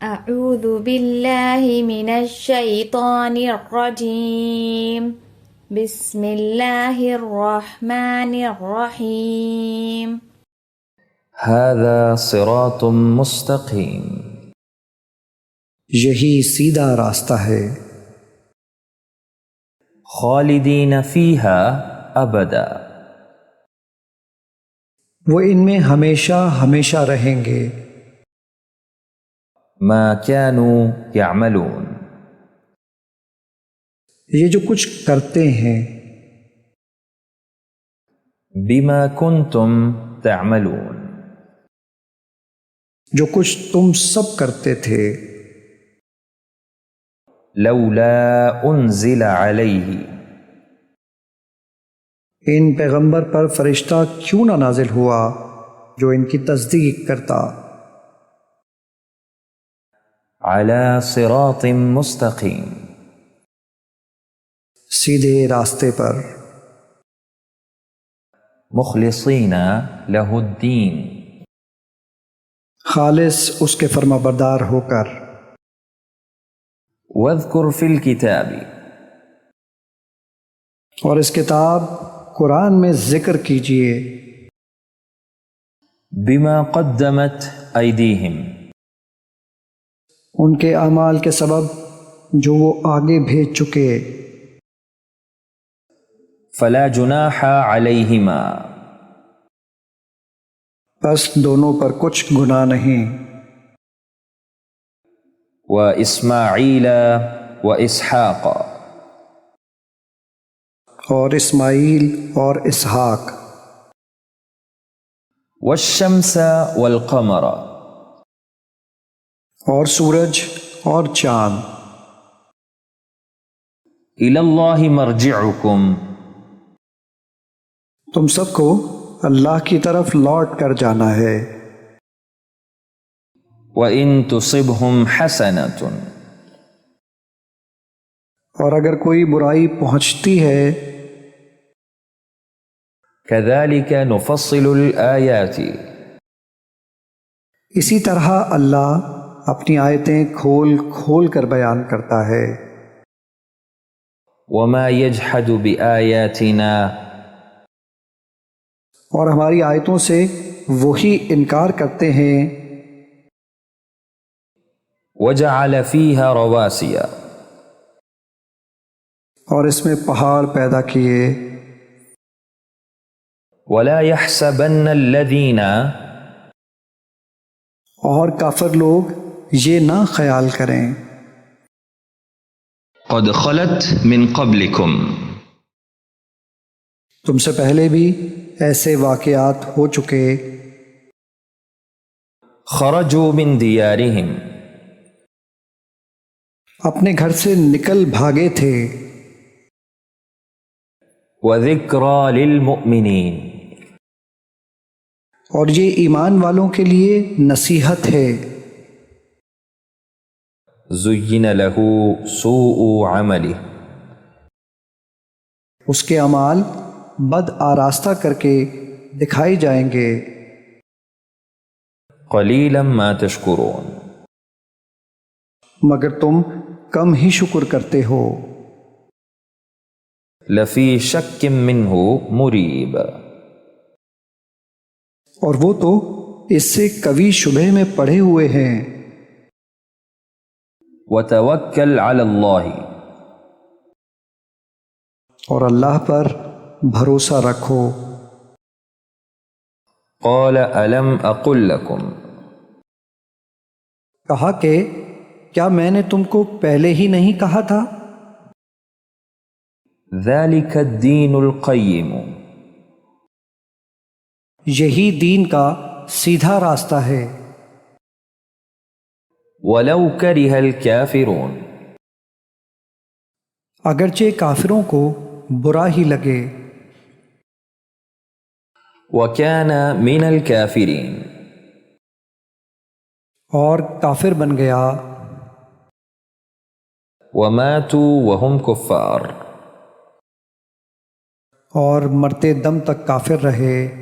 أعوذ بالله من الشيطان الرجيم بسم الله الرحمن الرحيم هذا صراط مستقیم، یہی سیدھا راستہ ہے۔ خالدین فیہا ابدا، وہ ان میں ہمیشہ ہمیشہ رہیں گے۔ ما كانوا يعملون، یہ جو کچھ کرتے ہیں۔ بما كنتم تعملون، جو کچھ تم سب کرتے تھے۔ لولا انزل علیہ، ان پیغمبر پر فرشتہ کیوں نہ نازل ہوا جو ان کی تصدیق کرتا۔ علی صراط مستقیم، سیدھے راستے پر۔ مخلصین لہ الدین، خالص اس کے فرما بردار ہو کر۔ واذکر فی الکتاب، اور اس کتاب قرآن میں ذکر کیجئے۔ بما قدمت ایدیہم، ان کے اعمال کے سبب جو وہ آگے بھیج چکے۔ فلا جناح علیہما، بس دونوں پر کچھ گناہ نہیں۔ واسماعیل واسحاق، اور اسماعیل اور اسحاق۔ والشمس والقمر، اور سورج اور چاند۔ الی اللہ مرجعکم، تم سب کو اللہ کی طرف لوٹ کر جانا ہے۔ وَإِن تُصِبْهُمْ حَسَنَةٌ، اور اگر کوئی برائی پہنچتی ہے۔ كَذَلِكَ نُفَصِّلُ الْآيَاتِ، اسی طرح اللہ اپنی آیتیں کھول کھول کر بیان کرتا ہے۔ وَمَا يَجْحَدُ بِآيَاتِنَا، اور ہماری آیتوں سے وہی انکار کرتے ہیں۔ وَجَعَلَ فِيهَا رَوَاسِيَ، اور اس میں پہاڑ پیدا کیے۔ وَلَا يَحْسَبَنَّ الَّذِينَ، اور کافر لوگ یہ نہ خیال کریں۔ قَدْ خَلَتْ مِن قَبْلِكُمْ، تم سے پہلے بھی ایسے واقعات ہو چکے۔ خَرَجُوا مِن دِيَارِهِمْ، اپنے گھر سے نکل بھاگے تھے۔ وَذِكْرَى لِلْمُؤْمِنِينَ، اور یہ ایمان والوں کے لیے نصیحت ہے۔ زُيِّنَ لَهُ سُوءُ عَمَلِهِ، اس کے اعمال بد آراستہ کر کے دکھائے جائیں گے۔ قَلِيلًا مَا تَشْكُرُونَ، مگر تم کم ہی شکر کرتے ہو۔ لَفِي شَكٍّ مِّنْهُ مُرِيبٍ، اور وہ تو اس سے کبھی شبہ میں پڑے ہوئے ہیں۔ وَتَوَكَّلْ عَلَى اللَّهِ، اور اللہ پر بھروسہ رکھو۔ قَالَ أَلَمْ أَقُلْ لَكُمْ، کہا کہ کیا میں نے تم کو پہلے ہی نہیں کہا تھا؟ ذَلِكَ الدِّينُ الْقَيِّمُ، یہی دین کا سیدھا راستہ ہے۔ وَلَوْ كَرِهَ الْكَافِرُونَ، اگرچہ کافروں کو برا ہی لگے۔ وَكَانَ مِنَ الْكَافِرِينَ، اور کافر بن گیا۔ وَمَاتُوا وَهُمْ كُفَّارٌ، اور مرتے دم تک کافر رہے۔